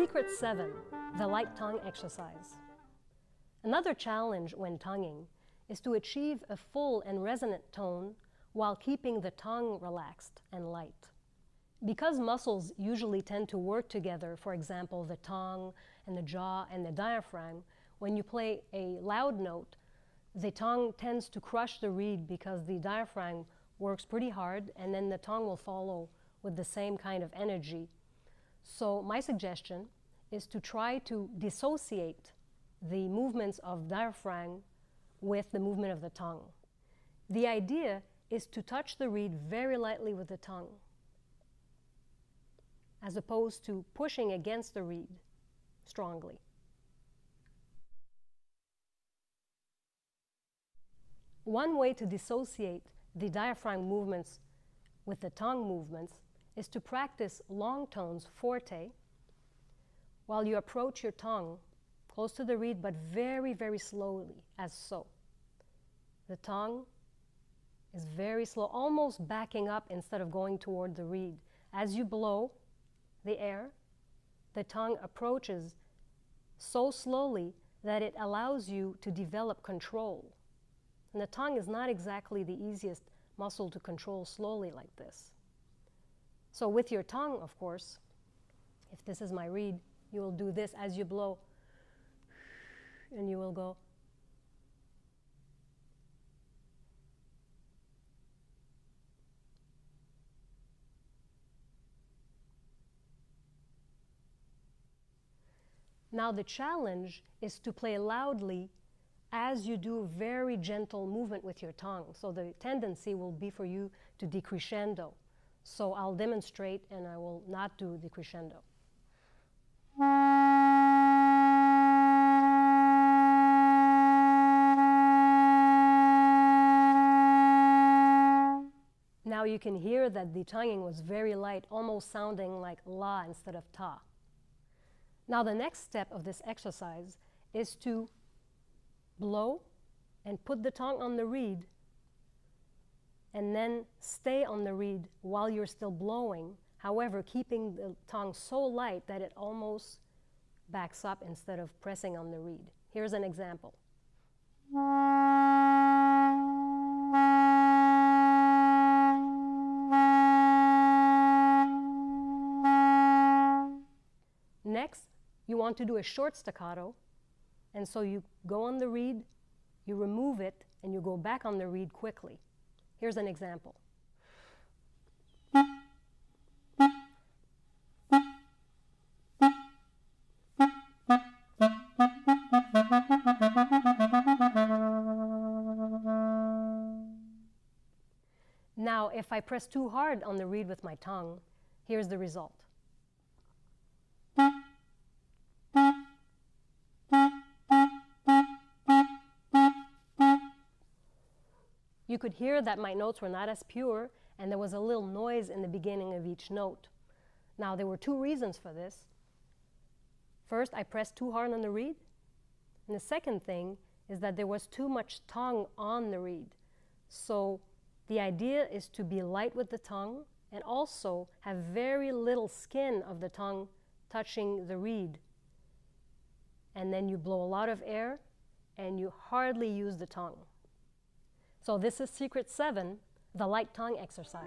Secret 7, the light tongue exercise. Another challenge when tonguing is to achieve a full and resonant tone while keeping the tongue relaxed and light. Because muscles usually tend to work together, for example, the tongue and the jaw and the diaphragm, when you play a loud note, the tongue tends to crush the reed because the diaphragm works pretty hard, and then the tongue will follow with the same kind of energy. So my suggestion is to try to dissociate the movements of diaphragm with the movement of the tongue. The idea is to touch the reed very lightly with the tongue, as opposed to pushing against the reed strongly. One way to dissociate the diaphragm movements with the tongue movements is to practice long tones forte while you approach your tongue close to the reed, but very, very slowly, as so. The tongue is very slow, almost backing up instead of going toward the reed. As you blow the air, the tongue approaches so slowly that it allows you to develop control. And the tongue is not exactly the easiest muscle to control slowly like this. So with your tongue, of course, if this is my reed, you will do this as you blow, and you will go. Now the challenge is to play loudly as you do very gentle movement with your tongue. So the tendency will be for you to decrescendo. So I'll demonstrate and I will not do the crescendo. Now you can hear that the tonguing was very light, almost sounding like la instead of ta. Now the next step of this exercise is to blow and put the tongue on the reed and then stay on the reed while you're still blowing, however, keeping the tongue so light that it almost backs up instead of pressing on the reed. Here's an example. Next, you want to do a short staccato, and so you go on the reed, you remove it, and you go back on the reed quickly. Here's an example. Now, if I press too hard on the reed with my tongue, here's the result. You could hear that my notes were not as pure, and there was a little noise in the beginning of each note. Now, there were two reasons for this. First, I pressed too hard on the reed, and the second thing is that there was too much tongue on the reed. So the idea is to be light with the tongue and also have very little skin of the tongue touching the reed. And then you blow a lot of air and you hardly use the tongue. So this is Secret 7, the light tongue exercise.